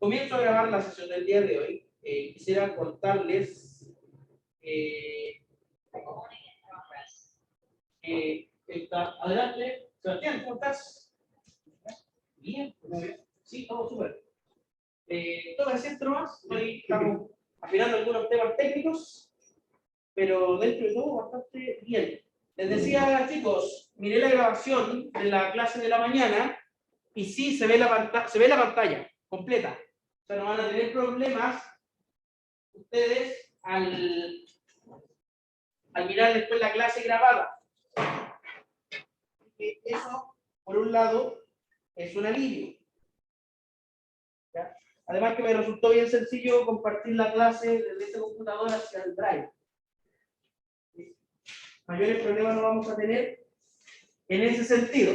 Comienzo a grabar la sesión del día de hoy. Quisiera contarles adelante, Sebastián, ¿cómo estás? Bien, muy bien. Sí, todo súper. Todo es cierto nomás, estamos afinando algunos temas técnicos, pero dentro de todo bastante bien. Les decía, chicos, miré la grabación de la clase de la mañana y sí, se ve la pantalla completa. O sea, no van a tener problemas ustedes al mirar después la clase grabada. Eso, por un lado, es un alivio. ¿Ya? Además que me resultó bien sencillo compartir la clase desde este computador hacia el Drive. Mayores problemas no vamos a tener en ese sentido.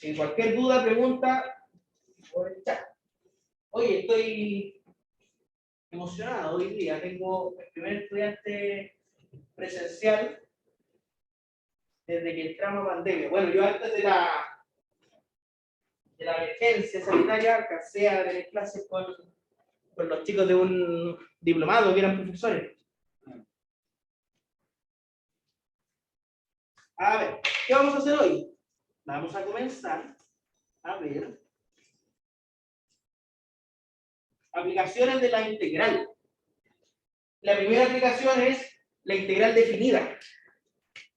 En cualquier duda, pregunta, por el chat. Oye, estoy emocionado hoy día. Tengo el primer estudiante presencial desde que entramos a pandemia. Bueno, yo antes de la emergencia sanitaria alcancé a tener clases con los chicos de un diplomado que eran profesores. A ver, ¿qué vamos a hacer hoy? Vamos a comenzar a ver aplicaciones de la integral. La primera aplicación es la integral definida.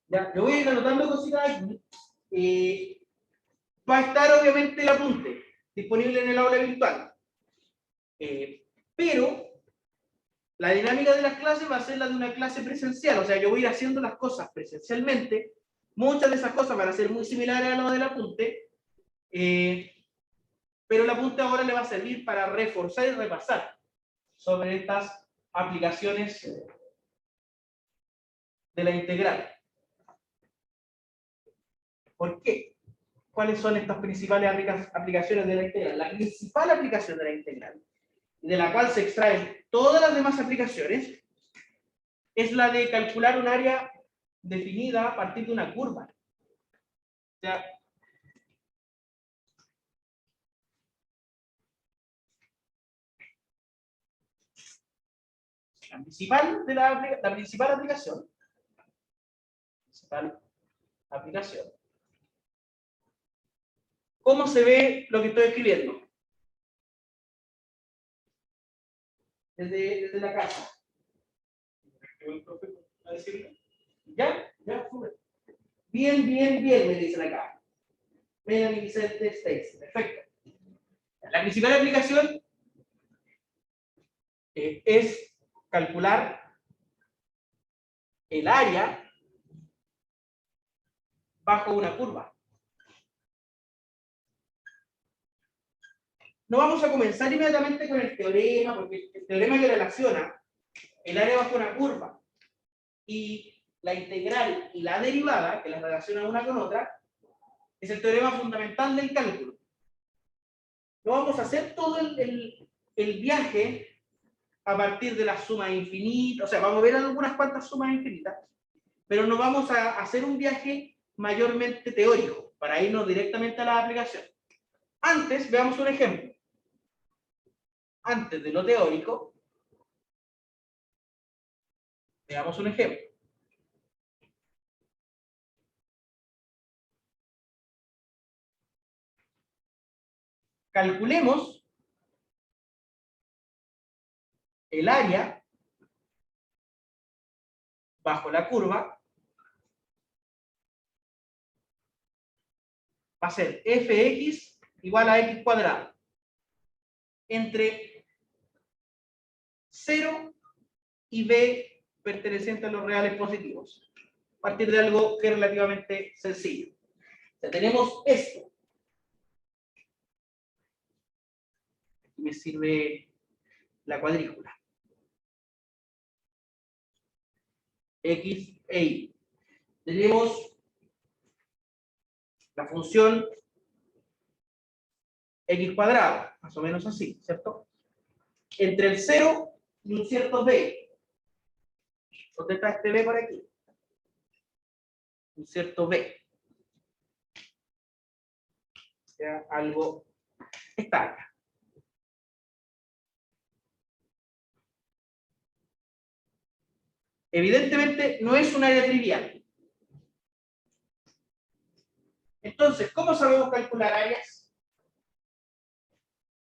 Ya, yo voy a ir anotando cositas aquí. Va a estar obviamente el apunte disponible en el aula virtual. Pero la dinámica de las clases va a ser la de una clase presencial. O sea, yo voy a ir haciendo las cosas presencialmente. Muchas de esas cosas van a ser muy similares a lo del apunte. Pero el apunte ahora le va a servir para reforzar y repasar sobre estas aplicaciones de la integral. ¿Por qué? ¿Cuáles son estas principales aplicaciones de la integral? La principal aplicación de la integral, de la cual se extraen todas las demás aplicaciones, es la de calcular un área definida a partir de una curva. O sea, la principal aplicación. ¿Cómo se ve lo que estoy escribiendo? Desde la casa. ¿Ya? ¿Ya? Bien, bien, bien, me dicen acá. Melanie Vicente Stacy. Perfecto. La principal aplicación es calcular el área bajo una curva. No vamos a comenzar inmediatamente con el teorema, porque el teorema que relaciona el área bajo una curva y la integral y la derivada, que las relaciona una con otra, es el teorema fundamental del cálculo. No vamos a hacer todo el viaje a partir de la suma infinita, o sea, vamos a ver algunas cuantas sumas infinitas, pero no vamos a hacer un viaje mayormente teórico, para irnos directamente a la aplicación. Antes, veamos un ejemplo. Antes de lo teórico, veamos un ejemplo. Calculemos el área bajo la curva. Va a ser fx igual a x cuadrado entre 0 y b perteneciente a los reales positivos, a partir de algo que es relativamente sencillo. O sea, tenemos esto. Aquí me sirve la cuadrícula. X e y. Tenemos la función x cuadrado, más o menos así, ¿cierto? Entre el 0 y un cierto b. ¿Dónde está este b por aquí? Un cierto b. O sea, algo está acá. Evidentemente no es un área trivial. Entonces, ¿cómo sabemos calcular áreas?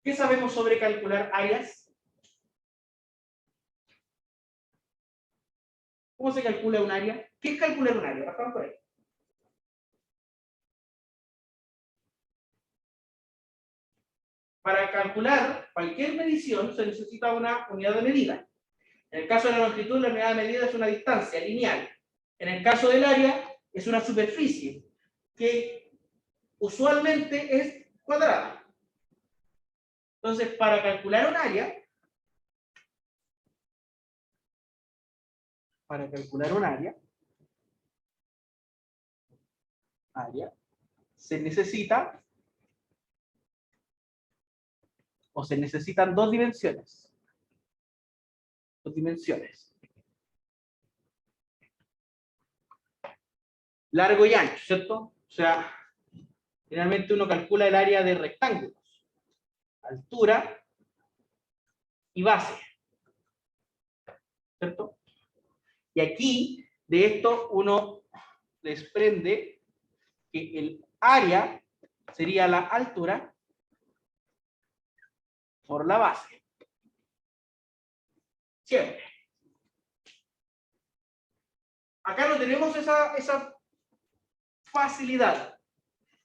¿Qué sabemos sobre calcular áreas? ¿Cómo se calcula un área? ¿Qué es calcular un área? Bajamos por ahí. Para calcular cualquier medición se necesita una unidad de medida. En el caso de la longitud, la unidad de medida es una distancia lineal. En el caso del área, es una superficie que usualmente es cuadrada. Entonces, para calcular un área, se necesita o se necesitan dos dimensiones. Largo y ancho, ¿cierto? O sea, generalmente uno calcula el área de rectángulos, altura y base, ¿cierto? Y aquí, de esto, uno desprende que el área sería la altura por la base. Siempre. Acá no tenemos esa facilidad.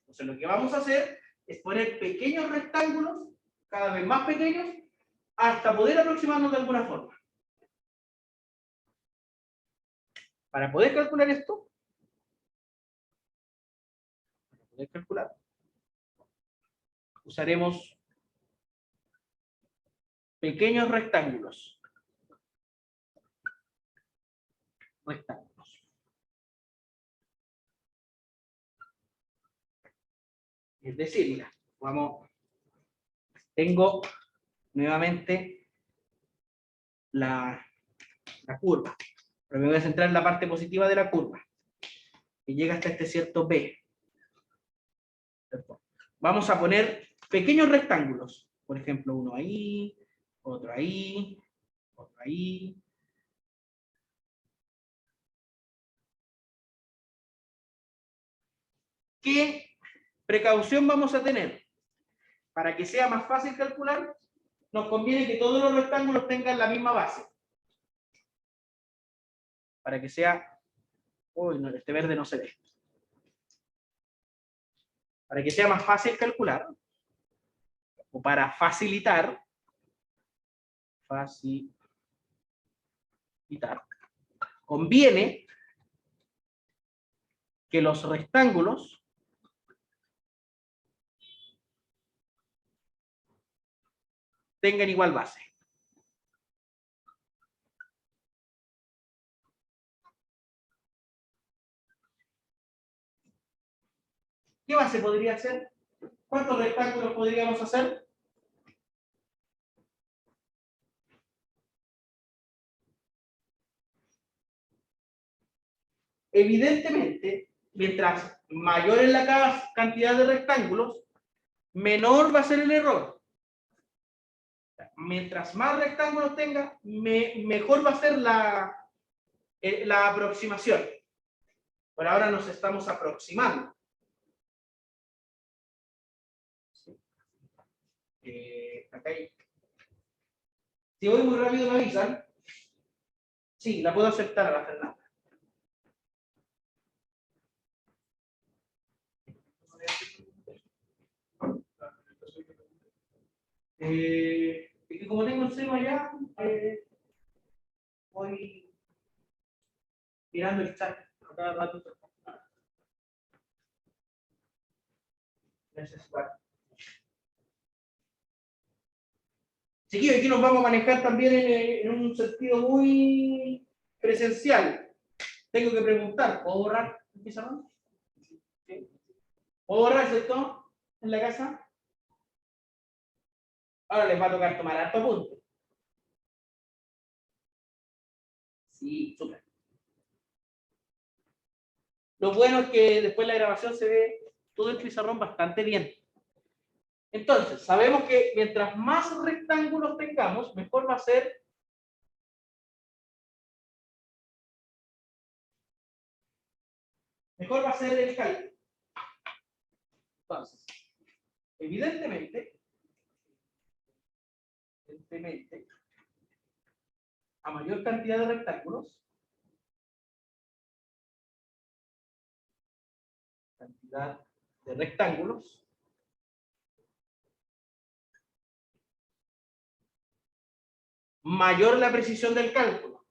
Entonces lo que vamos a hacer es poner pequeños rectángulos, cada vez más pequeños, hasta poder aproximarnos de alguna forma. Para poder calcular esto, usaremos pequeños rectángulos. Es decir, mira, tengo nuevamente la curva, pero me voy a centrar en la parte positiva de la curva, que llega hasta este cierto B. Vamos a poner pequeños rectángulos, por ejemplo, uno ahí, otro ahí, otro ahí. ¿Qué precaución vamos a tener? Para que sea más fácil calcular, nos conviene que todos los rectángulos tengan la misma base. Para que sea... Uy, no, este verde no se ve. Para que sea más fácil calcular, o para facilitar, conviene que los rectángulos tengan igual base. ¿Qué base podría ser? ¿Cuántos rectángulos podríamos hacer? Evidentemente, mientras mayor es la cantidad de rectángulos, menor va a ser el error. Mientras más rectángulos tenga, mejor va a ser la aproximación. Por ahora nos estamos aproximando. Acá hay. Si voy muy rápido me avisan. Sí, la puedo aceptar a la Fernanda. Es que como tengo el cero allá, voy mirando el chat a cada rato. Chiquillos, aquí nos vamos a manejar también en un sentido muy presencial. Tengo que preguntar, ¿puedo borrar el pizarrón? ¿Sí? ¿Puedo borrar esto en la casa? Ahora les va a tocar tomar harto punto. Sí, súper. Lo bueno es que después de la grabación se ve todo el pizarrón bastante bien. Entonces, sabemos que mientras más rectángulos tengamos, mejor va a ser mejor va a ser el cálculo. Entonces, evidentemente, a mayor cantidad de rectángulos, mayor la precisión del cálculo.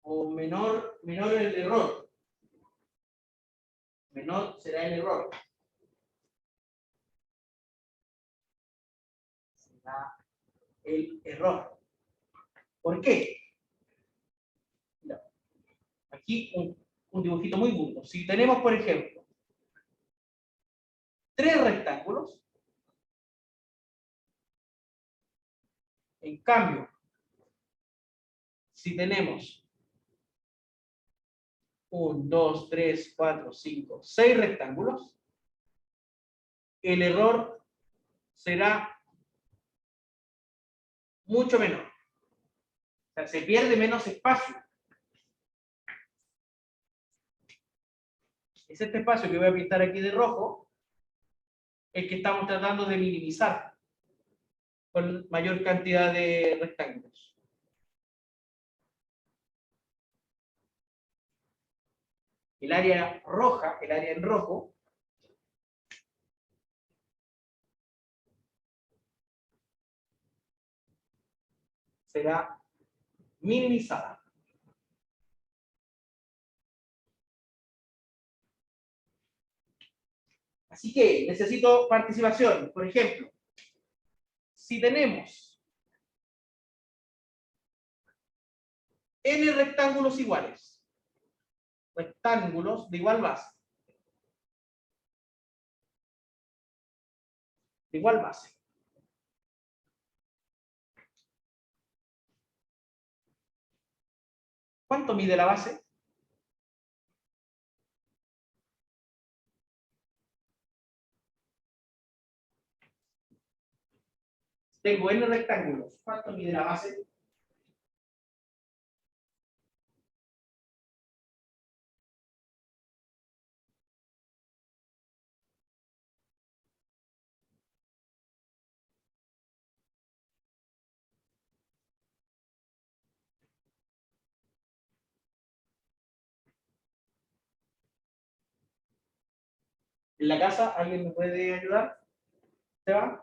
O menor el error. Menor será el error. Será el error. ¿Por qué? Mira, aquí un dibujito muy burdo. Si tenemos, por ejemplo, 3 rectángulos, en cambio, si tenemos 1, 2, 3, 4, 5, 6 rectángulos, el error será mucho menor. O sea, se pierde menos espacio. Es este espacio que voy a pintar aquí de rojo, el que estamos tratando de minimizar con mayor cantidad de rectángulos. El área roja, el área en rojo, será minimizada. Así que necesito participación. Por ejemplo, si tenemos n rectángulos iguales, rectángulos de igual base, ¿cuánto mide la base? Tengo n rectángulos. ¿Cuánto mide la base? ¿En la casa alguien me puede ayudar? ¿Esteban?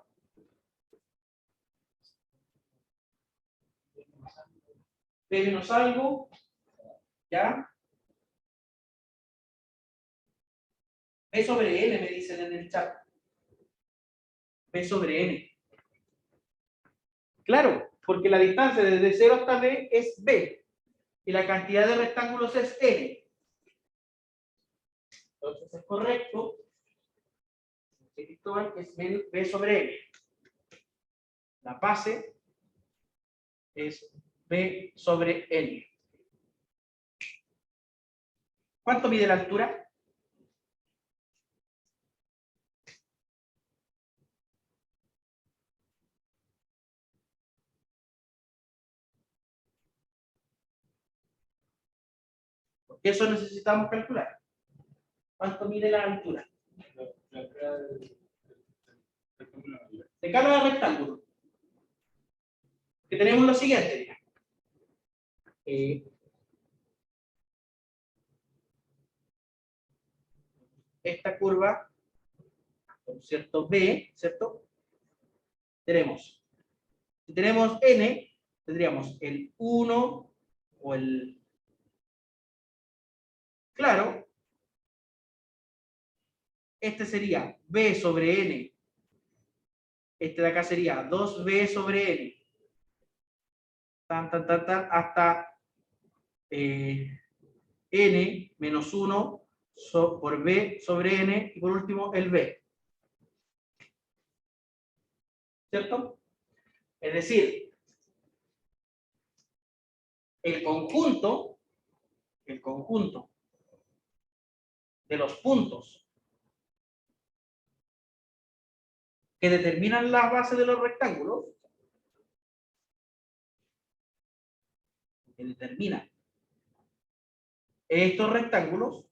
P menos algo, ¿ya? B sobre N, me dicen en el chat. B sobre N. Claro, porque la distancia desde 0 hasta B es B. Y la cantidad de rectángulos es N. Entonces es correcto. Cristóbal, es B sobre N. La base es B sobre N. ¿Cuánto mide la altura? Porque eso necesitamos calcular. ¿Cuánto mide la altura? De cada rectángulo. Que tenemos lo siguiente. Esta curva, con cierto B, ¿cierto? Si tenemos N, tendríamos el 1 o el claro. Este sería B sobre N. Este de acá sería 2B sobre N. Hasta N menos 1 por B sobre N. Y por último, el B. ¿Cierto? Es decir, el conjunto de los puntos que determinan la base de los rectángulos, que determina estos rectángulos,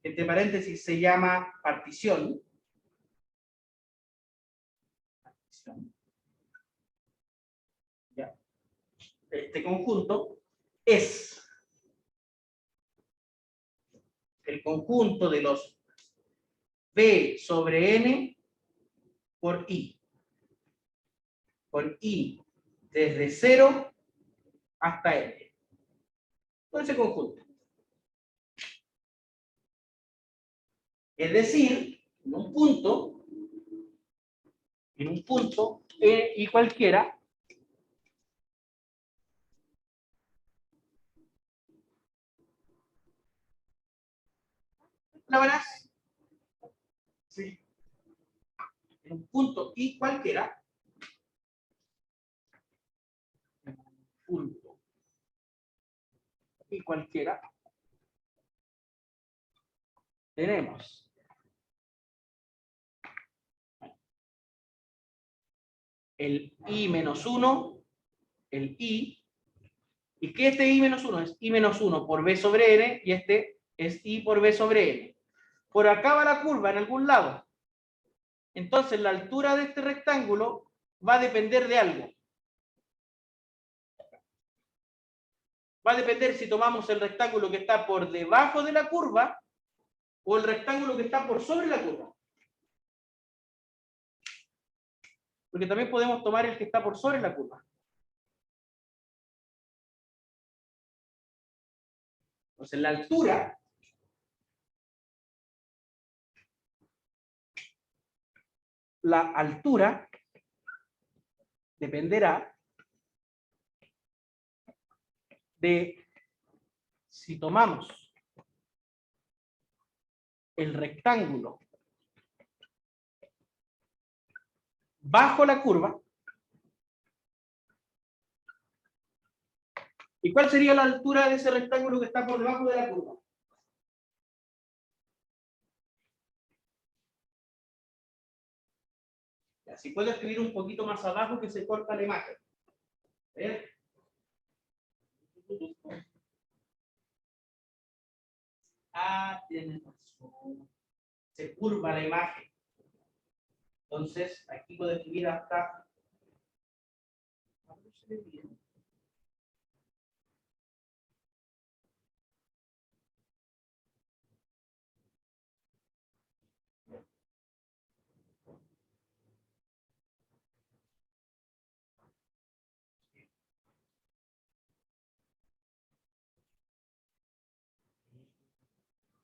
entre paréntesis se llama partición. ¿Ya? Este conjunto es el conjunto de los B sobre N por I. Con I desde 0 hasta N. Todo ese conjunto. Es decir, en un punto y cualquiera, ¿la verás? Sí. En un punto y cualquiera, tenemos el I menos 1, el I, y que este I menos 1 es I menos 1 por B sobre N, y este es I por B sobre N. Por acá va la curva en algún lado. Entonces la altura de este rectángulo va a depender de algo. Va a depender si tomamos el rectángulo que está por debajo de la curva o el rectángulo que está por sobre la curva. Porque también podemos tomar el que está por sobre la curva. Entonces la altura dependerá de si tomamos el rectángulo bajo la curva. ¿Y cuál sería la altura de ese rectángulo que está por debajo de la curva? Si puedo escribir un poquito más abajo que se corta la imagen. ¿Ver? Ah, tienes razón. Se curva la imagen. Entonces, aquí puedo escribir hasta...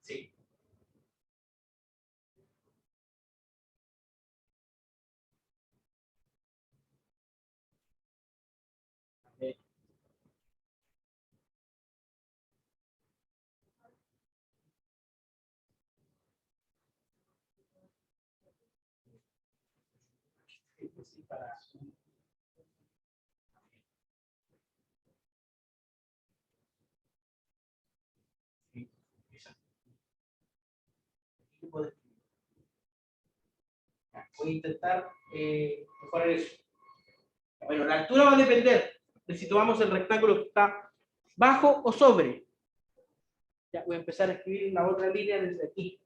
Sí. Sí, para... Sí, exacto. Aquí puedo escribir. Voy a intentar mejorar eso. Bueno, la altura va a depender de si tomamos el rectángulo que está bajo o sobre. Ya voy a empezar a escribir la otra línea desde aquí.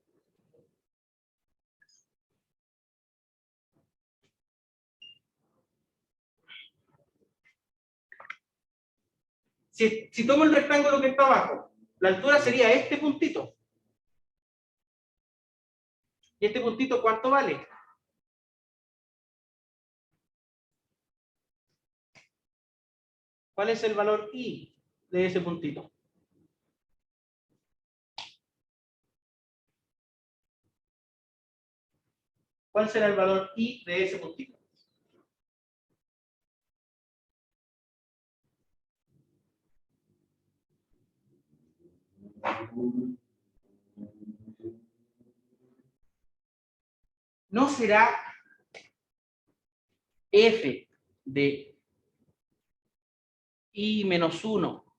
Si tomo el rectángulo que está abajo, la altura sería este puntito. ¿Y este puntito cuánto vale? ¿Cuál es el valor I de ese puntito? ¿Cuál será el valor I de ese puntito? ¿No será F de I menos 1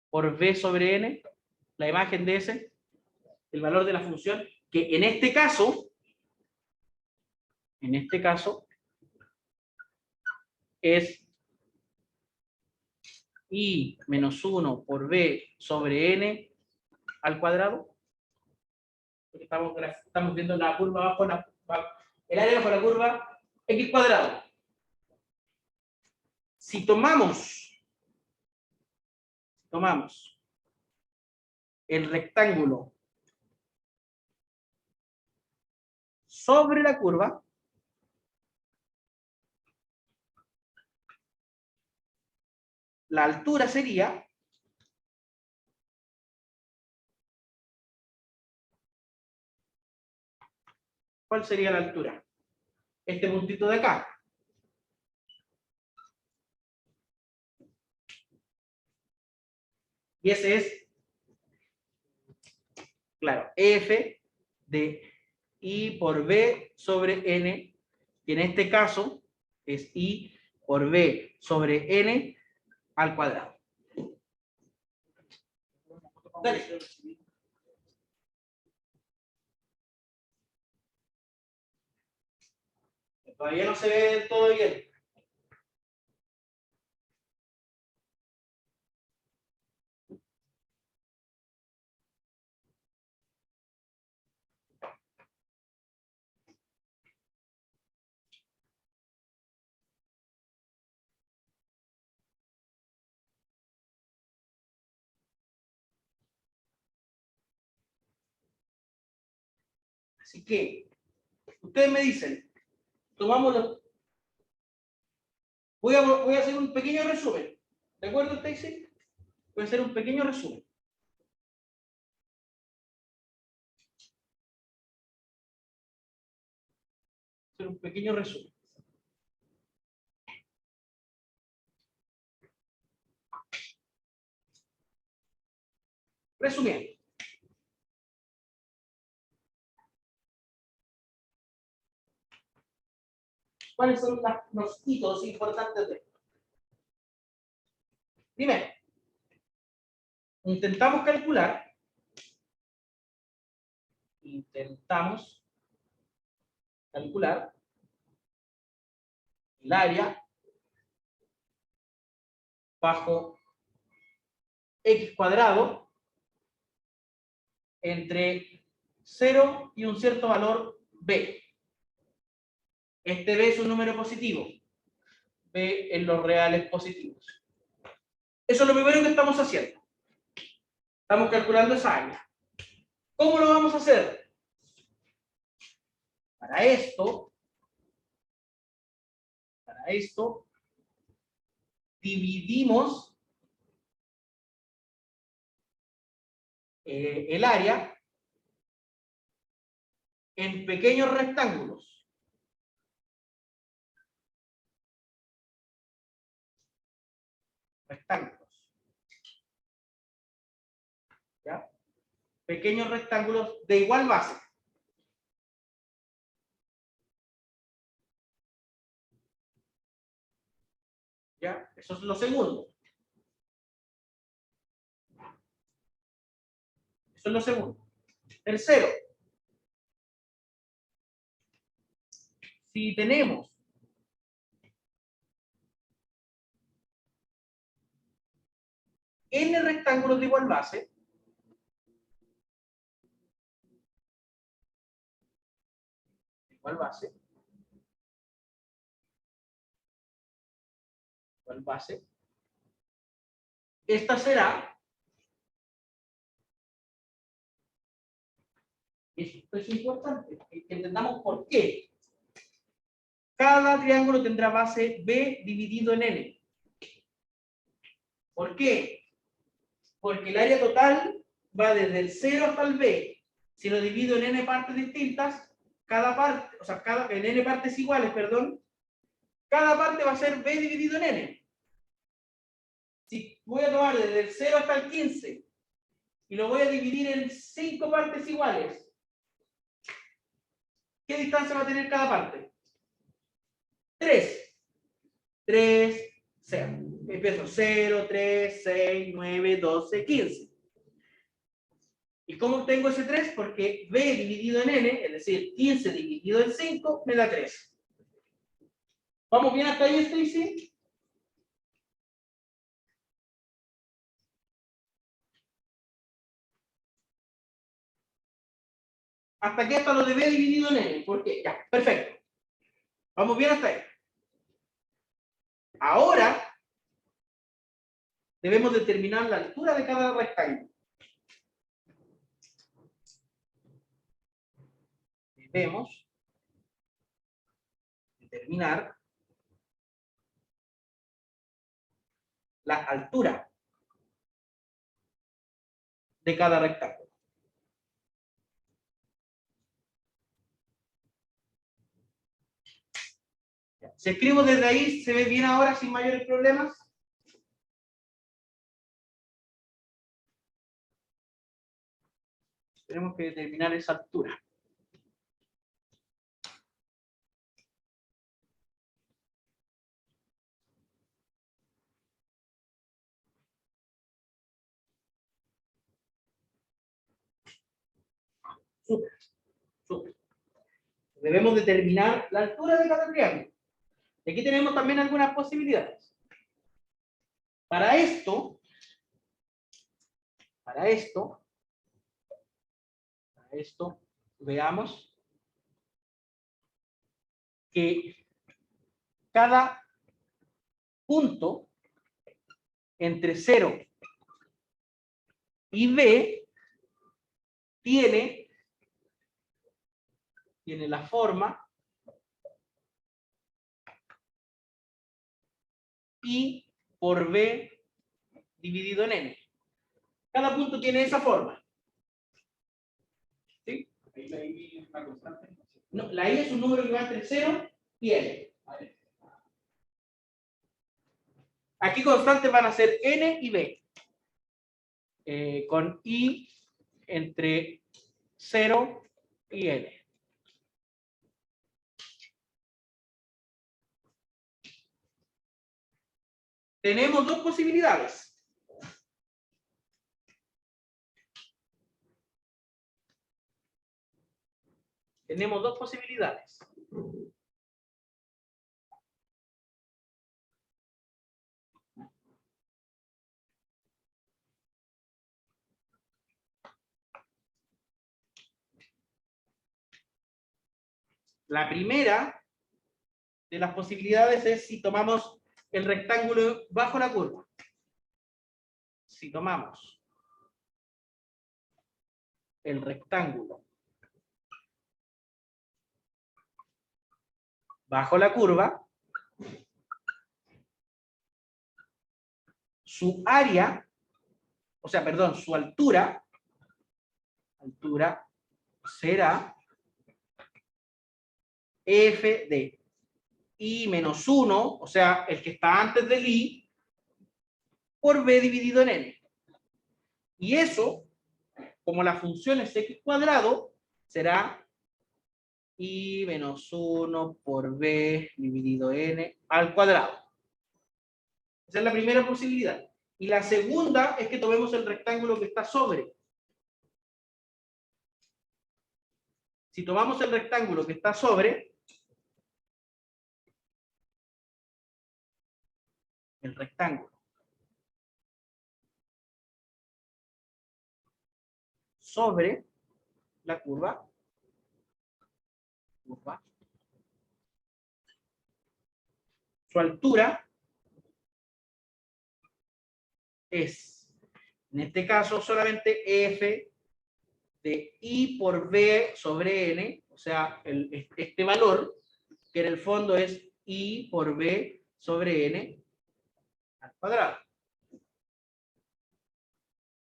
por B sobre N? La imagen de ese, el valor de la función, que en este caso es I menos 1 por B sobre N al cuadrado. Porque estamos viendo la curva el área bajo la curva X cuadrado. Si tomamos el rectángulo sobre la curva, la altura sería ¿cuál sería la altura? Este puntito de acá. Y ese es, claro, F de I por B sobre N, y en este caso es I por B sobre N al cuadrado. Dale. Todavía no se ve todo bien. Así que, ustedes me dicen, tomámoslo. Voy a hacer un pequeño resumen. ¿De acuerdo, Stacy? Voy a hacer un pequeño resumen. Hacer un pequeño resumen. Resumiendo. ¿Cuáles son los hitos importantes de esto? Primero, intentamos calcular el área bajo X cuadrado entre 0 y un cierto valor B. Este B es un número positivo. B en los reales positivos. Eso es lo primero que estamos haciendo. Estamos calculando esa área. ¿Cómo lo vamos a hacer? Para esto, dividimos el área en pequeños rectángulos. ¿Ya? Pequeños rectángulos de igual base. ¿Ya? Eso es lo segundo. Eso es lo segundo. Tercero, si tenemos n rectángulos de igual base, esta será, esto es importante, que entendamos por qué. Cada triángulo tendrá base B dividido en n. ¿Por qué? Porque el área total va desde el 0 hasta el B. Si lo divido en n partes distintas, cada parte, o sea, en n partes iguales, perdón, cada parte va a ser B dividido en n. Si voy a tomar desde el 0 hasta el 15 y lo voy a dividir en 5 partes iguales, ¿qué distancia va a tener cada parte? 3. 3, 0. Empiezo 0, 3, 6, 9, 12, 15. ¿Y cómo obtengo ese 3? Porque B dividido en n, es decir, 15 dividido en 5, me da 3. ¿Vamos bien hasta ahí, Stacy? Hasta aquí hasta lo de B dividido en N. ¿Por qué? Ya, perfecto. Vamos bien hasta ahí. Ahora debemos determinar la altura de cada rectángulo. Debemos determinar la altura de cada rectángulo. Si escribo desde ahí, ¿se ve bien ahora sin mayores problemas? Tenemos que determinar esa altura. Súper, súper. Debemos determinar la altura de cada triángulo. Y aquí tenemos también algunas posibilidades. Para esto, veamos que cada punto entre 0 y B tiene la forma I por B dividido en N. Cada punto tiene esa forma. ¿Sí? ¿La I es una constante? No, la I es un número que va entre 0 y N. Aquí constantes van a ser N y B. Con I entre 0 y N. Tenemos dos posibilidades. La primera de las posibilidades es si tomamos el rectángulo bajo la curva. Si tomamos el rectángulo bajo la curva, su área, o sea, perdón, su altura será f de I menos 1, o sea, el que está antes del I, por B dividido en N. Y eso, como la función es x cuadrado, será I menos 1 por B dividido N al cuadrado. Esa es la primera posibilidad. Y la segunda es que tomemos el rectángulo que está sobre. Si tomamos el rectángulo que está sobre, el rectángulo sobre la curva, su altura es, en este caso, solamente f de I por B sobre N, o sea, este valor, que en el fondo es I por B sobre N al cuadrado.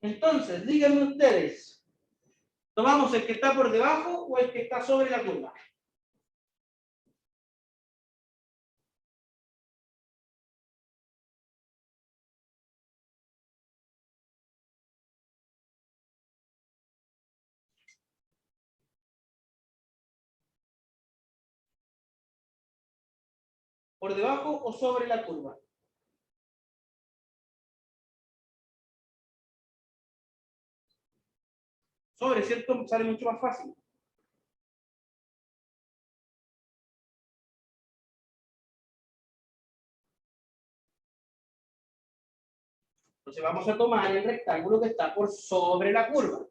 Entonces, díganme ustedes, ¿tomamos el que está por debajo o el que está sobre la curva? ¿Por debajo o sobre la curva? Sobre, ¿cierto? Sale mucho más fácil. Entonces vamos a tomar el rectángulo que está por sobre la curva.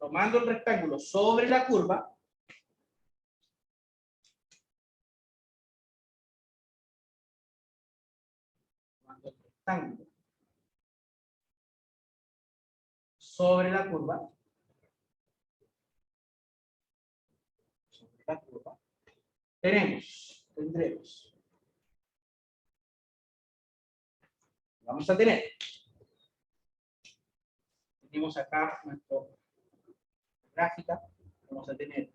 tomando el rectángulo sobre la curva, sobre la curva, tendremos, vamos a tener, tenemos acá nuestra gráfica, vamos a tener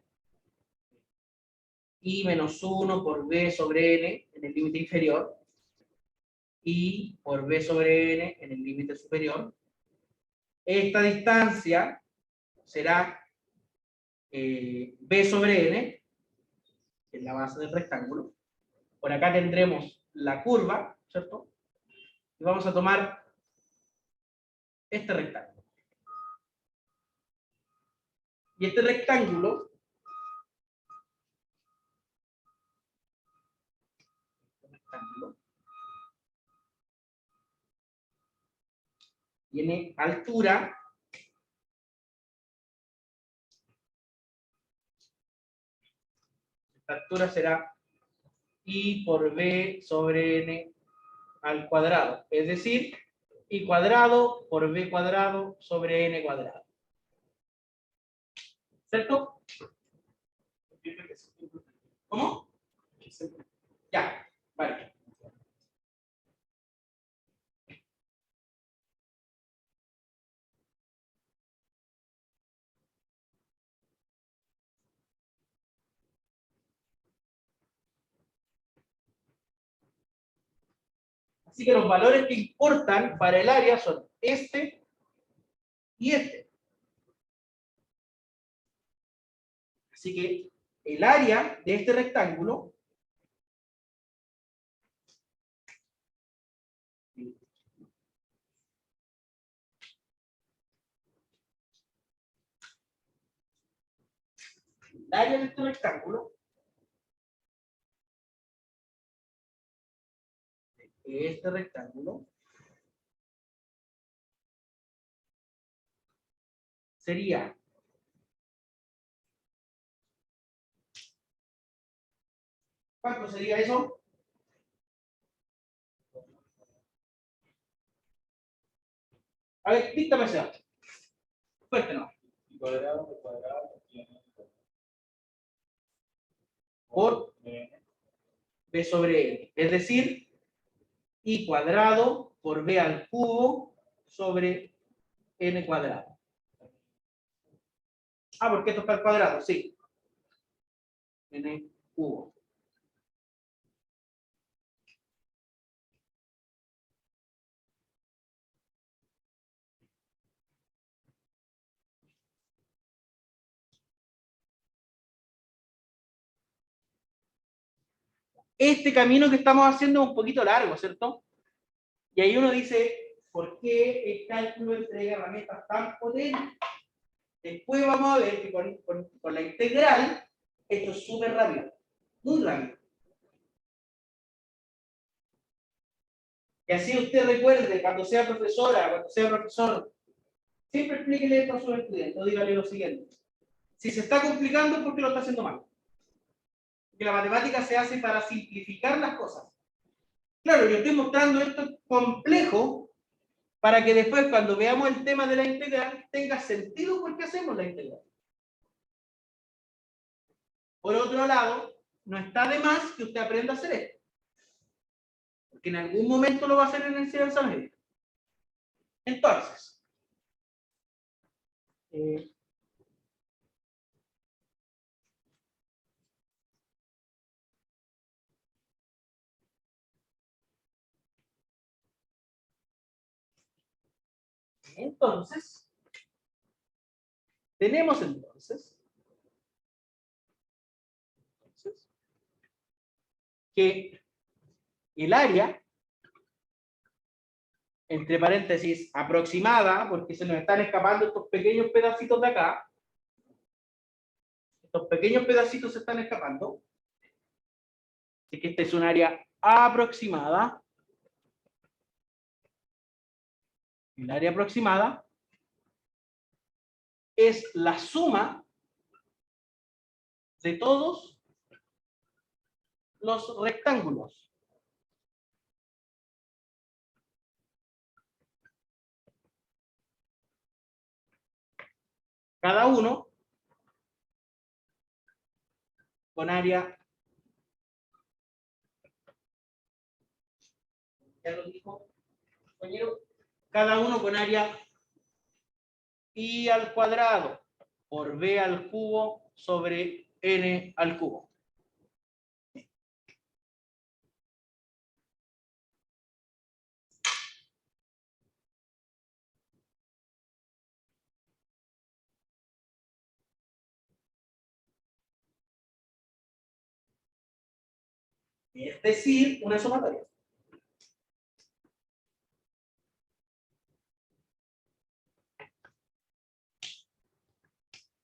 I menos 1 por B sobre N en el límite inferior, I por B sobre N en el límite superior. Esta distancia será B sobre N, que es la base del rectángulo. Por acá tendremos la curva, ¿cierto? Y vamos a tomar este rectángulo. Y este rectángulo tiene altura esta altura será I por B sobre N al cuadrado, es decir, I cuadrado por B cuadrado sobre N cuadrado. ¿Cierto? ¿Cómo? Ya, vale. Así que los valores que importan para el área son este y este. Así que el área de este rectángulo este rectángulo sería ¿cuánto sería eso? A ver, dígame ese. Cuéntenos. Por B sobre N. Es decir, I cuadrado por B al cubo sobre N cuadrado. Ah, porque esto está al cuadrado, sí. N cubo. Este camino que estamos haciendo es un poquito largo, ¿cierto? Y ahí uno dice, ¿por qué el cálculo entrega herramientas tan potentes? Después vamos a ver que con la integral, esto es súper rápido, muy rápido. Y así usted recuerde, cuando sea profesora, cuando sea profesor, siempre explíquele esto a sus estudiantes, o dígale lo siguiente. Si se está complicando es porque lo está haciendo mal. Porque la matemática se hace para simplificar las cosas. Claro, yo estoy mostrando esto complejo para que después, cuando veamos el tema de la integral, tenga sentido por qué hacemos la integral. Por otro lado, no está de más que usted aprenda a hacer esto. Porque en algún momento lo va a hacer en enseñanza media. Entonces, tenemos que el área, entre paréntesis, aproximada, porque se nos están escapando estos pequeños pedacitos de acá, estos pequeños pedacitos se están escapando, así que este es un área aproximada, el área aproximada es la suma de todos los rectángulos. Cada uno con área, ya lo dijo, compañero, cada uno con área I al cuadrado por B al cubo sobre N al cubo. Es decir, una sumatoria.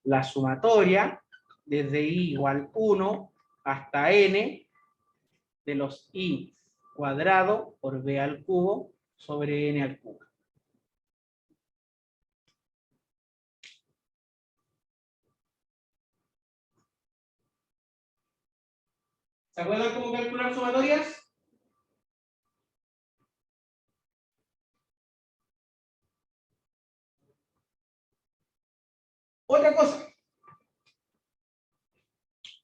La sumatoria desde I igual 1 hasta N de los I cuadrado por B al cubo sobre N al cubo. ¿Se acuerdan cómo calcular sumatorias? Otra cosa.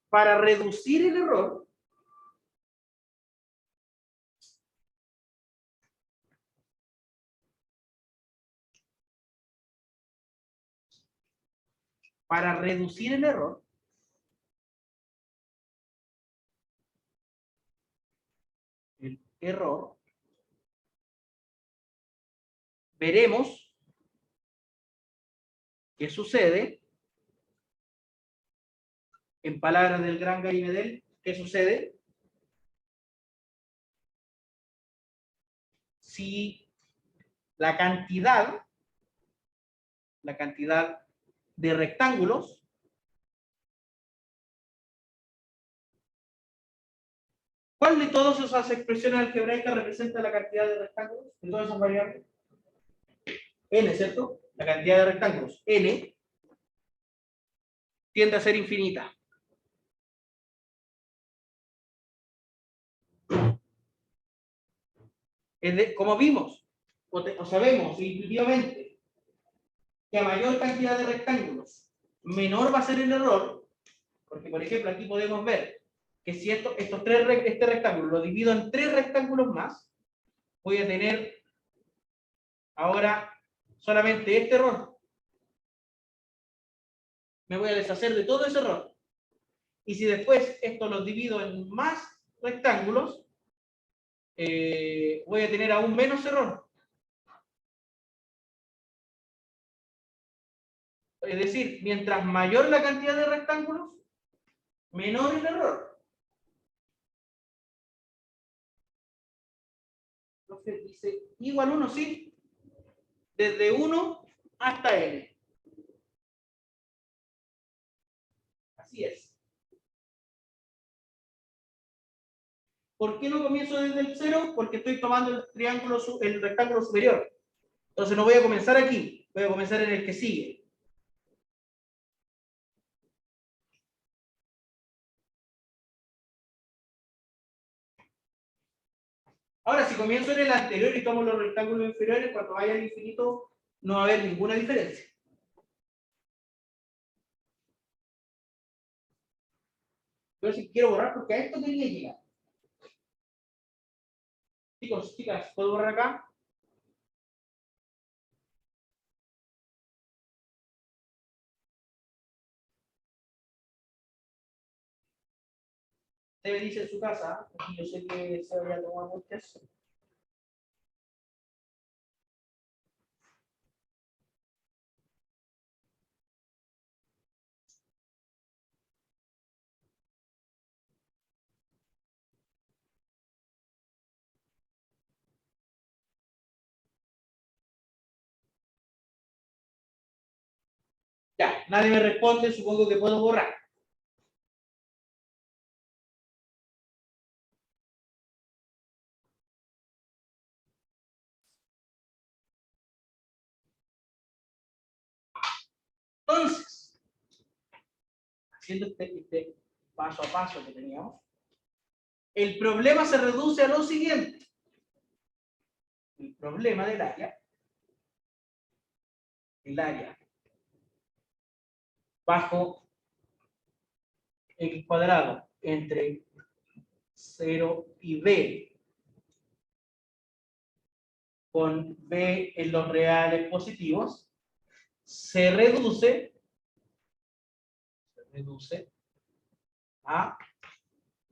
Para reducir el error, el error, veremos qué sucede, en palabras del gran Gary Medel, qué sucede si la cantidad de rectángulos ¿cuál de todas esas expresiones algebraicas representa la cantidad de rectángulos? De todas esas variables. N, ¿cierto? La cantidad de rectángulos. N tiende a ser infinita. Como vimos, o sabemos intuitivamente, que a mayor cantidad de rectángulos, menor va a ser el error, porque por ejemplo aquí podemos ver que si este rectángulo lo divido en 3 rectángulos más, voy a tener ahora solamente este error. Me voy a deshacer de todo ese error. Y si después esto lo divido en más rectángulos, voy a tener aún menos error. Es decir, mientras mayor la cantidad de rectángulos, menor el error. Entonces dice igual 1, sí. Desde 1 hasta n. Así es. ¿Por qué no comienzo desde el 0? Porque estoy tomando el rectángulo superior. Entonces no voy a comenzar aquí, voy a comenzar en el que sigue. Ahora, si comienzo en el anterior y tomo los rectángulos inferiores, cuando vaya al infinito no va a haber ninguna diferencia. Entonces quiero borrar porque a esto quería llegar. Chicos, chicas, ¿puedo borrar acá? Usted me dice en su casa, y yo sé que se había tomado muchas. Ya, nadie me responde, supongo que puedo borrar. Entonces, haciendo este paso a paso que teníamos, el problema se reduce a lo siguiente. El problema del área, bajo x cuadrado entre 0 y b, con b en los reales positivos, se reduce a,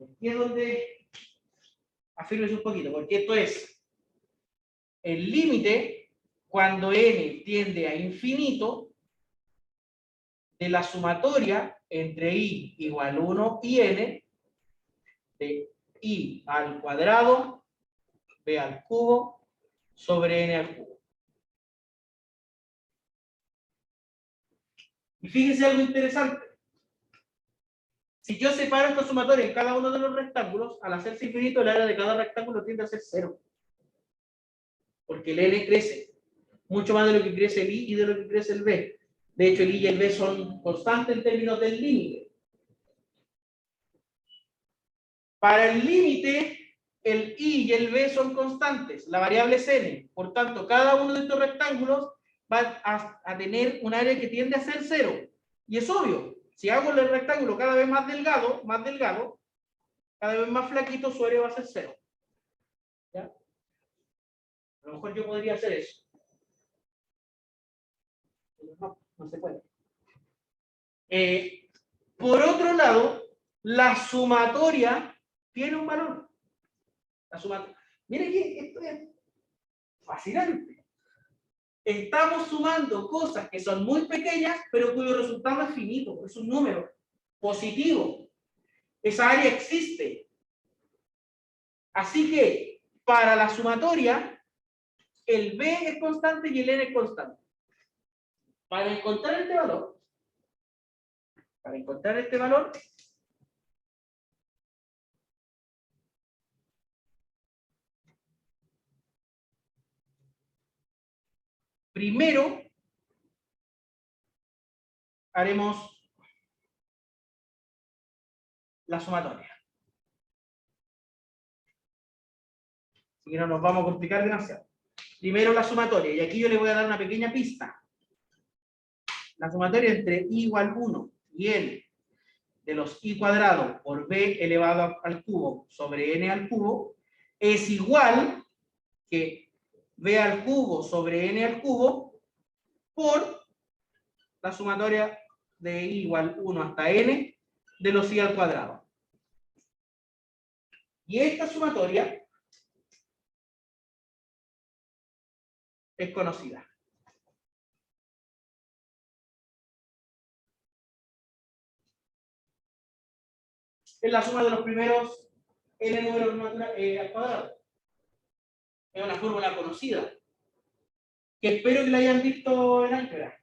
aquí es donde afirmes un poquito, porque esto es el límite cuando n tiende a infinito de la sumatoria entre i igual 1 y n de i al cuadrado b al cubo sobre n al cubo. Y fíjense algo interesante. Si yo separo esta sumatoria en cada uno de los rectángulos, al hacerse infinito, el área de cada rectángulo tiende a ser 0. Porque el n crece mucho más de lo que crece el i y de lo que crece el b. De hecho, el i y el b son constantes en términos del límite. Para el límite, el i y el b son constantes. La variable es n. Por tanto, cada uno de estos rectángulos va a tener un área que tiende a ser 0. Y es obvio, si hago el rectángulo cada vez más delgado, cada vez más flaquito, su área va a ser 0. ¿Ya? A lo mejor yo podría hacer eso. Pero no se puede. Por otro lado, la sumatoria tiene un valor. La sumatoria. Miren que esto es fascinante. Estamos sumando cosas que son muy pequeñas, pero cuyo resultado es finito, es un número positivo. Esa área existe. Así que, para la sumatoria, el b es constante y el n es constante. Para encontrar este valor, primero haremos la sumatoria. Así que no nos vamos a complicar demasiado. Primero la sumatoria, y aquí yo le voy a dar una pequeña pista. La sumatoria entre i igual 1 y n de los i cuadrado por b elevado al cubo sobre n al cubo es igual que b al cubo sobre n al cubo por la sumatoria de i igual 1 hasta n de los i al cuadrado. Y esta sumatoria es conocida. Es la suma de los primeros n números al cuadrado. Es una fórmula conocida, que espero que la hayan visto en álgebra,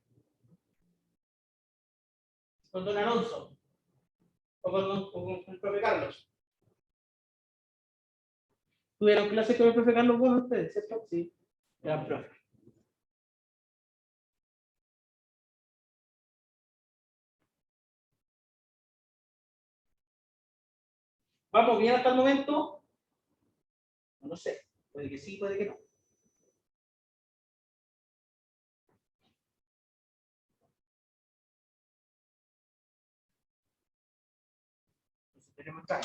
con don Alonso, o con el profe Carlos. ¿Tuvieron clases con el profe Carlos Bueno ustedes, cierto? Sí, gran profe. ¿Vamos bien hasta el momento? No lo sé, puede que sí, puede que no. Entonces, tenemos acá.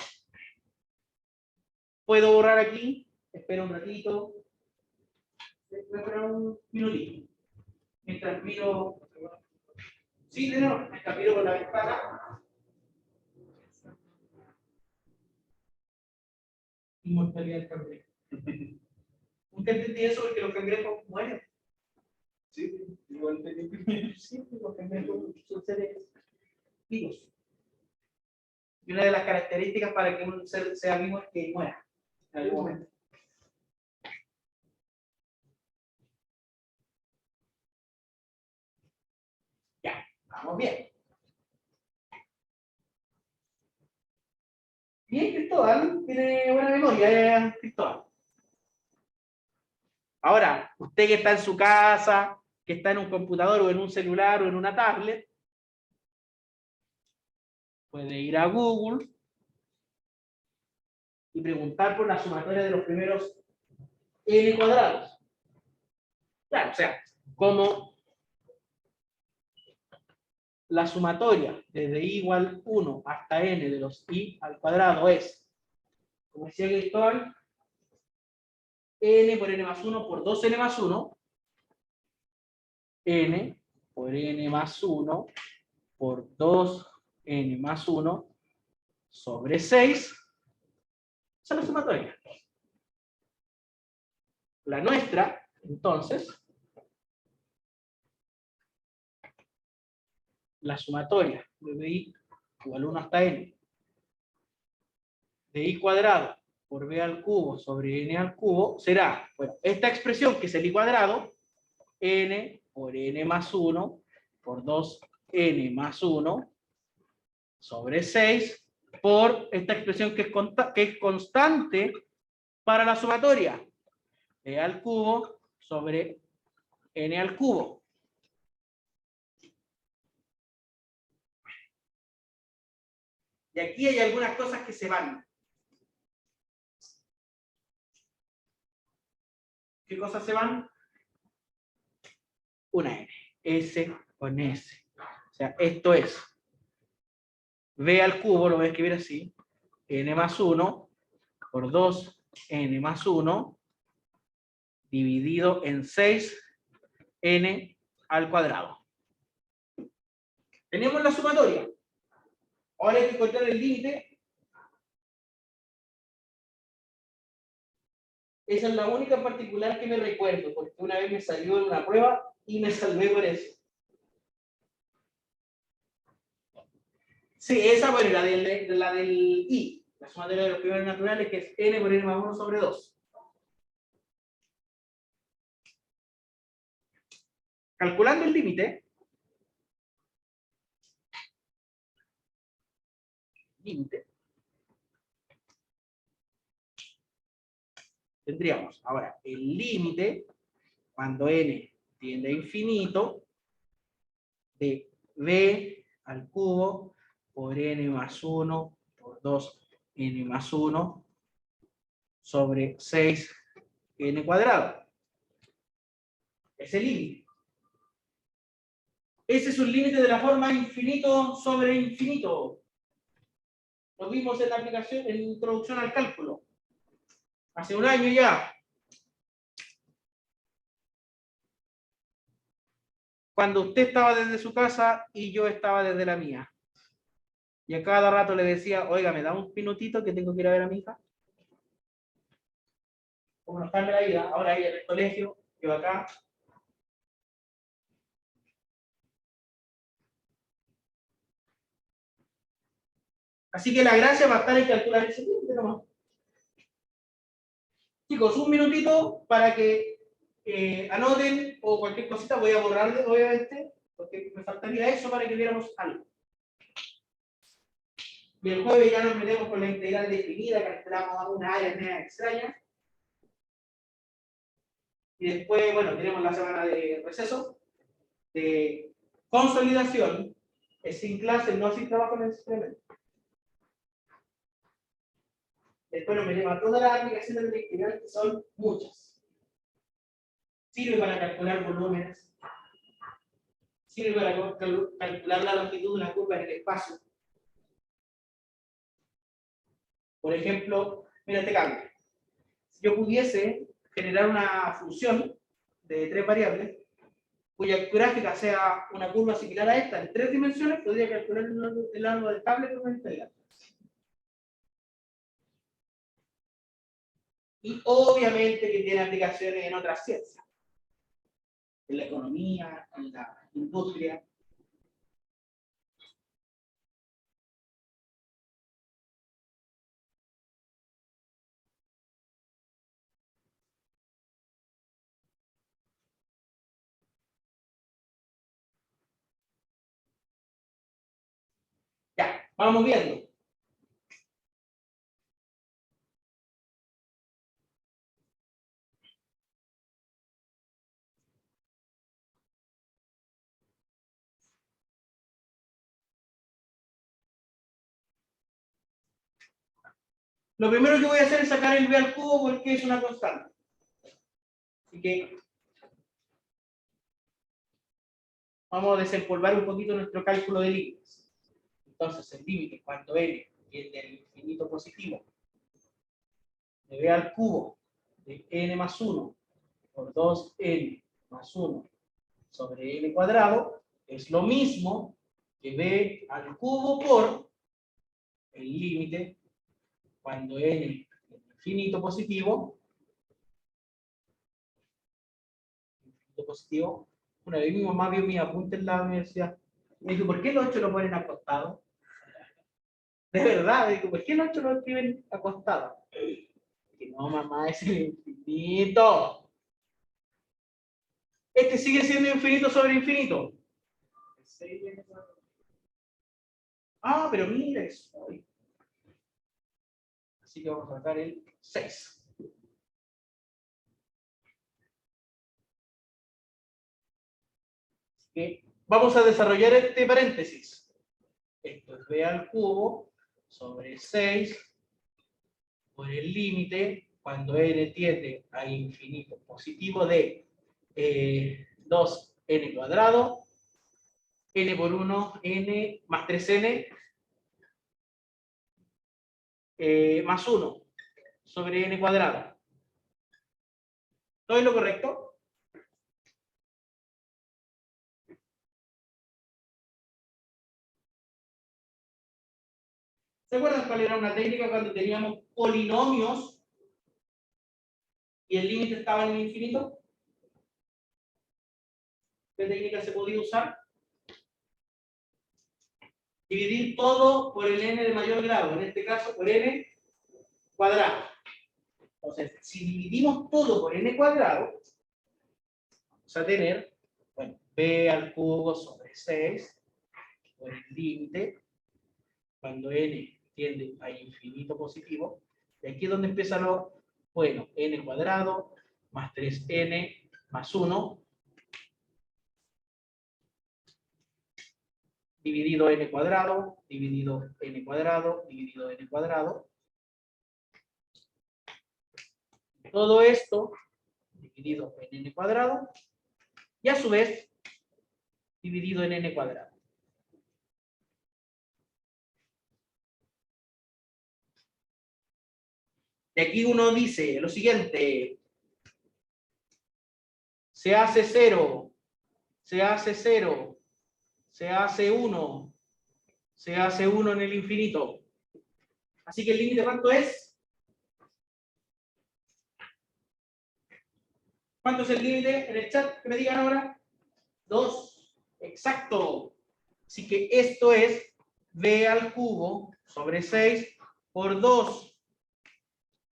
Puedo borrar aquí, espero un ratito. Voy a esperar un minutito. Mientras miro. Sí, no, mientras miro por la ventana. Inmortalidad del cangrejo. Nunca entendí eso porque los cangrejos mueren. Sí, igual te sí, los cangrejos son seres vivos. Y una de las características para que un ser sea vivo es que muera en algún momento. Ya, vamos bien. Bien, Cristóbal, tiene buena memoria, Cristóbal. Ahora, usted que está en su casa, que está en un computador o en un celular o en una tablet, puede ir a Google y preguntar por la sumatoria de los primeros n cuadrados. Claro, o sea, como la sumatoria desde i igual 1 hasta n de los i al cuadrado es, como decía Cristóbal, n por n más 1 por 2n más 1, n por n más 1 por 2n más 1 sobre 6, esa es la sumatoria. La nuestra, entonces, la sumatoria de i igual 1 hasta n de i cuadrado por b al cubo sobre n al cubo será, bueno, esta expresión que es el i cuadrado, n por n más 1 por 2n más 1 sobre 6 por esta expresión que es constante para la sumatoria, e al cubo sobre n al cubo. Y aquí hay algunas cosas que se van. ¿Qué cosas se van? Una n. S con s. O sea, esto es b al cubo, lo voy a escribir así, n más 1 por 2n más 1 dividido en 6n al cuadrado. Tenemos la sumatoria. Ahora hay que encontrar el límite. Esa es la única en particular que me recuerdo, porque una vez me salió en una prueba y me salvé por eso. Sí, esa, bueno, la del i, la sumatoria de los primeros naturales, que es n por n más 1 sobre 2. Calculando el límite, tendríamos ahora el límite, cuando n tiende a infinito, de b al cubo por n más 1 por 2n más 1 sobre 6n cuadrado. Es el límite. Ese es un límite de la forma infinito sobre infinito. Lo vimos en la aplicación, en introducción al cálculo. Hace un año ya. Cuando usted estaba desde su casa y yo estaba desde la mía. Y a cada rato le decía, oiga, ¿me da un minutito que tengo que ir a ver a mi hija? Como no está en la vida, ahora ella en el colegio, yo acá. Así que la gracia va a estar en calcular ese límite nomás. Chicos, un minutito para que anoten o cualquier cosita, voy a borrarle obviamente, porque me faltaría eso para que viéramos algo. Y el jueves ya nos metemos con la integral definida, calculamos alguna área media extraña. Y después, bueno, tenemos la semana de receso, de consolidación, es sin clase, no sin trabajo en el experimento. Después nos metemos a todas las aplicaciones de la integral, que son muchas. Sirve para calcular volúmenes, sirve para calcular la longitud de una curva en el espacio. Por ejemplo, mira este cambio. Si yo pudiese generar una función de 3 variables, cuya gráfica sea una curva similar a esta en 3 dimensiones, podría calcular el ángulo del cable con una integral. Y obviamente que tiene aplicaciones en otras ciencias, en la economía, en la industria. Ya, vamos viendo. Lo primero que voy a hacer es sacar el b al cubo porque es una constante. Así que vamos a desempolvar un poquito nuestro cálculo de límites. Entonces, el límite cuando n tiende al infinito positivo de b al cubo de n más 1 por 2n más 1 sobre n cuadrado es lo mismo que b al cubo por el límite cuando n es infinito positivo, una vez mi mamá vio mi apunte en la universidad, me dijo, ¿por qué el 8 lo ponen acostado? De verdad, me dijo, ¿por qué el 8 lo escriben acostado? Que no, mamá, es el infinito. Este sigue siendo infinito sobre infinito. Ah, pero mira eso. Así que vamos a sacar el 6. Que vamos a desarrollar este paréntesis. Esto es b al cubo sobre 6 por el límite cuando n tiende a infinito positivo de 2n cuadrado, n por 1, n más 3n más 1 sobre n cuadrado. ¿Todo es lo correcto? ¿Se acuerdan cuál era una técnica cuando teníamos polinomios y el límite estaba en el infinito? ¿Qué técnica se podía usar? Dividir todo por el n de mayor grado, en este caso por n cuadrado. Entonces, si dividimos todo por n cuadrado, vamos a tener, bueno, b al cubo sobre 6 por el límite cuando n tiende a infinito positivo. Y aquí es donde empieza lo, bueno, n cuadrado más 3n más 1 dividido n cuadrado, dividido n cuadrado, dividido n cuadrado. Todo esto dividido en n cuadrado y a su vez dividido en n cuadrado. Y aquí uno dice lo siguiente: se hace 0, se hace 0, se hace 1, se hace 1 en el infinito. Así que el límite, ¿cuánto es? ¿Cuánto es el límite en el chat? Que me digan ahora. 2. Exacto. Así que esto es b al cubo sobre 6 por 2.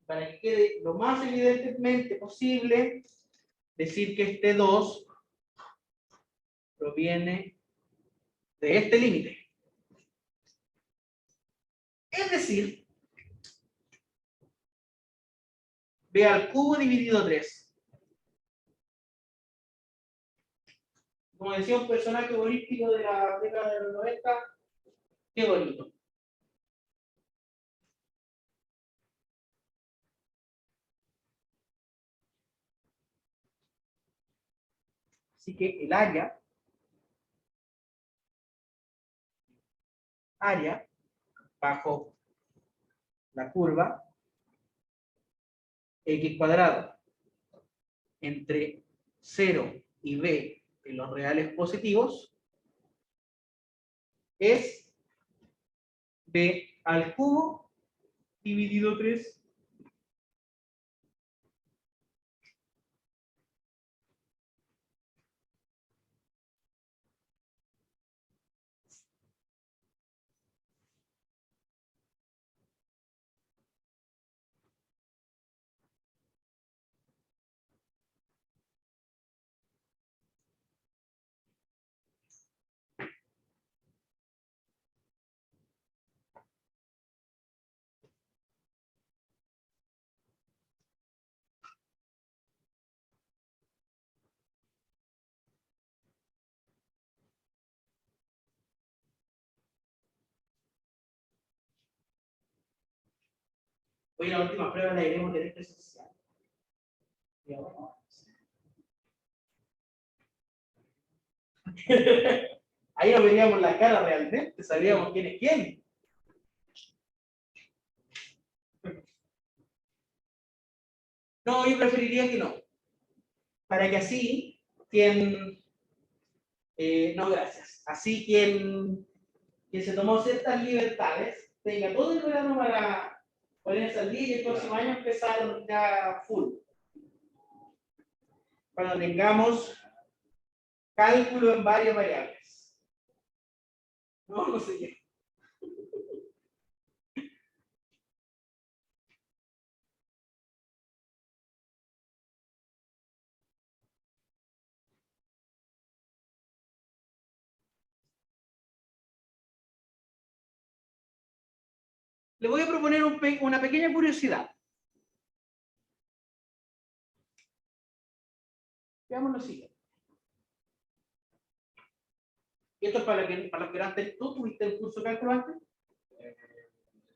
Para que quede lo más evidentemente posible, decir que este 2 proviene de este límite. Es decir, b al cubo dividido 3. Como decía un personaje humorístico de la década de los 90, qué bonito. Así que el área bajo la curva x cuadrado entre 0 y b en los reales positivos es b al cubo dividido 3. Hoy la última prueba la iremos de este social. Ahí no veríamos la cara realmente, sabíamos quién es quién. No, yo preferiría que no. Para que así, quien... no, gracias. Así quien se tomó ciertas libertades tenga todo el verano para ponerse al día y el próximo año empezar ya full. Cuando tengamos cálculo en varias variables. No sé qué. Le voy a proponer una pequeña curiosidad. Veamos lo siguiente. Y esto es para los que antes, ¿tú tuviste el curso de cálculo antes?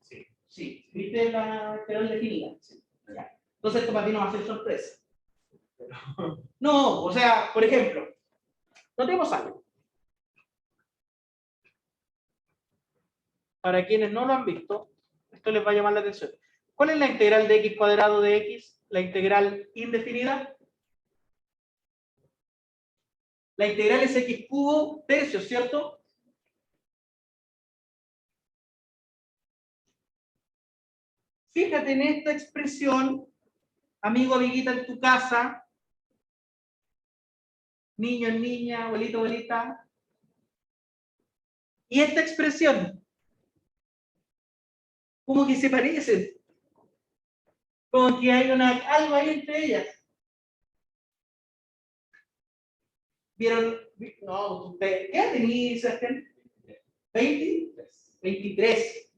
Sí. Sí. ¿Viste la integral definida? Sí. Ya. Entonces esto para ti no va a ser sorpresa. No, o sea, por ejemplo, notemos algo. Para quienes no lo han visto, esto les va a llamar la atención. ¿Cuál es la integral de x cuadrado de x? La integral indefinida. La integral es x cubo tercios, ¿cierto? Fíjate en esta expresión, amigo, amiguita en tu casa, niño, niña, abuelito, abuelita. Y esta expresión, como que se parecen. Como que hay algo ahí entre ellas. ¿Vieron? No, usted, ¿qué edad tenéis, Sebastián? ¿20? 23.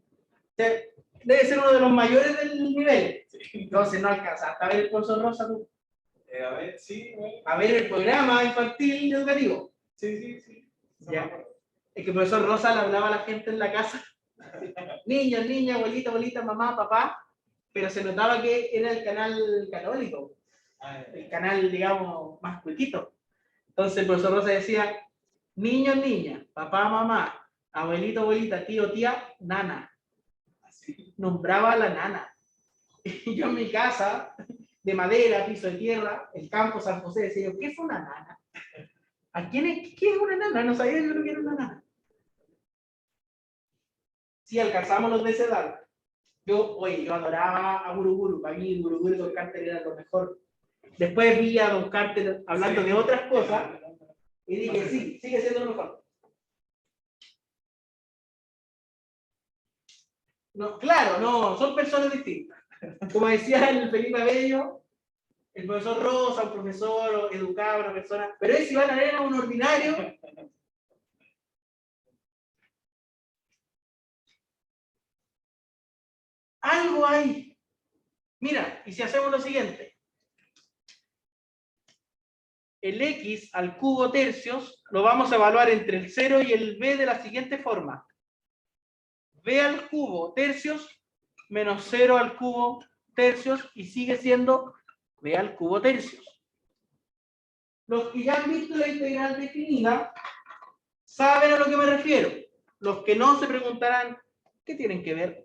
Debe ser uno de los mayores del nivel. Entonces no alcanza. Hasta ver el profesor Rosa, tú. A ver, sí. A ver el programa infantil educativo. Sí. Ya. Es que el profesor Rosa le hablaba a la gente en la casa. Niños, niñas, abuelita, abuelita, mamá, papá. Pero se notaba que era el canal católico. El canal, digamos, más cuiquito. Entonces el profesor Rosa decía, niños, niñas, papá, mamá, abuelito, abuelita, tío, tía, nana. Así. Nombraba a la nana. Y yo en mi casa, de madera, piso de tierra, el campo San José, decía yo, ¿qué es una nana? ¿A quién es? ¿Qué es una nana? No sabía yo lo que era una nana. Sí, alcanzamos los de esa edad. Yo adoraba a Guruguru. Para mí, Guruguru y Don Carter era lo mejor. Después vi a Don Carter hablando de otras cosas y dije, sí, sigue siendo lo mejor. No, claro, no, son personas distintas. Como decía el Felipe Bello, el profesor Rosa, un profesor educado, una persona, pero es Iván Arena, un ordinario. Algo hay. Mira, y si hacemos lo siguiente. El x al cubo tercios lo vamos a evaluar entre el 0 y el b de la siguiente forma. B al cubo tercios menos 0 al cubo tercios y sigue siendo B al cubo tercios. Los que ya han visto la integral definida saben a lo que me refiero. Los que no se preguntarán, ¿qué tienen que ver?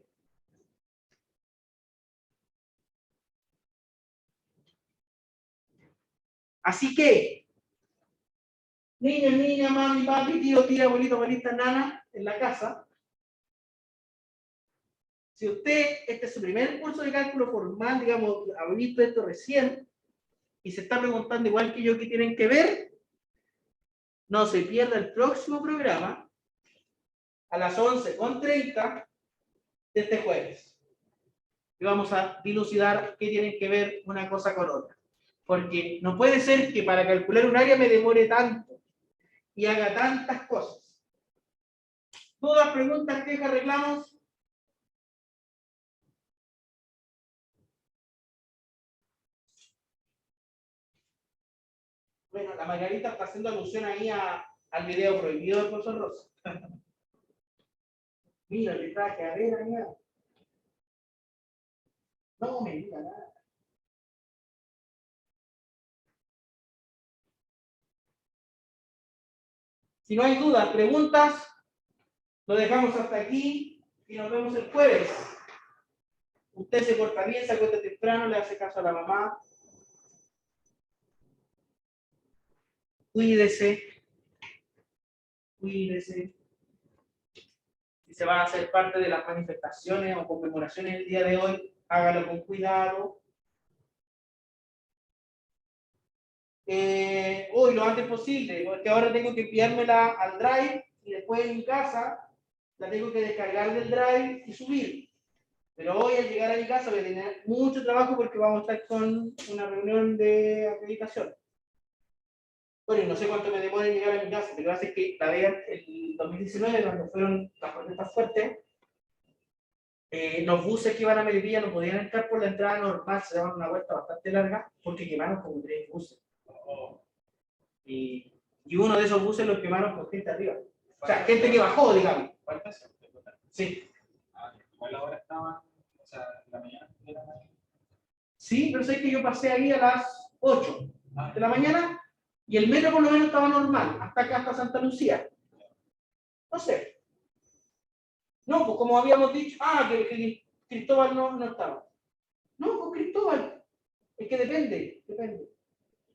Así que, niños, niñas, mami, papi, tío, tía, abuelito, abuelita, nana, en la casa, si usted, este es su primer curso de cálculo formal, digamos, ha visto esto recién, y se está preguntando igual que yo qué tienen que ver, no se pierda el próximo programa a las 11:30 de este jueves. Y vamos a dilucidar qué tienen que ver una cosa con otra. Porque no puede ser que para calcular un área me demore tanto y haga tantas cosas. ¿Todas preguntas, quejas, reclamos? Bueno, la Margarita está haciendo alusión ahí al video prohibido del profesor Rosa. Mira, le traje a ver, mira. No me diga nada. Si no hay dudas, preguntas, lo dejamos hasta aquí y nos vemos el jueves. Usted se porta bien, se acuesta temprano, le hace caso a la mamá. Cuídese. Cuídese. Si se va a hacer parte de las manifestaciones o conmemoraciones el día de hoy, hágalo con cuidado. Hoy lo antes posible, porque ahora tengo que enviármela al Drive y después en mi casa la tengo que descargar del Drive y subir. Pero hoy al llegar a mi casa voy a tener mucho trabajo porque vamos a estar con una reunión de acreditación. Bueno, y no sé cuánto me demora en llegar a mi casa, pero hace que la vean el 2019, cuando fueron las protestas fuertes, los buses que iban a Melipilla no podían entrar por la entrada normal, se daban una vuelta bastante larga porque quemaron como 3 buses. Y uno de esos buses los quemaron con gente arriba. O sea, gente que bajó, digamos. Sí. Igual ahora estaban, o sea, en la mañana era... Sí, pero sé que yo pasé ahí a las 8 de la mañana y el metro por lo menos estaba normal, hasta acá, hasta Santa Lucía. No sé. No, pues como habíamos dicho, que Cristóbal no estaba. No, pues Cristóbal. Es que depende.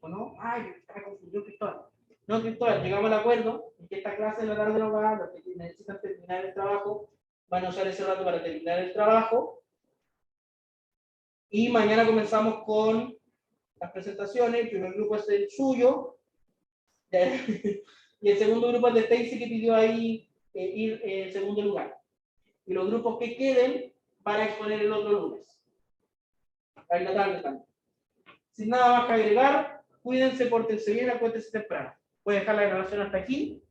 ¿O no? Ay, estaba confundido Cristóbal. No, Cristóbal, llegamos al acuerdo en que esta clase de la tarde no va, los que necesitan terminar el trabajo van a usar ese rato para terminar el trabajo. Y mañana comenzamos con las presentaciones. El primer grupo es el suyo. Y el segundo grupo es de Stacy, que pidió ahí ir en segundo lugar. Y los grupos que queden van a exponer el otro lunes. Ahí la tarde también. Sin nada más que agregar, cuídense, pórtense bien, acuérdense temprano. Voy a dejar la grabación hasta aquí.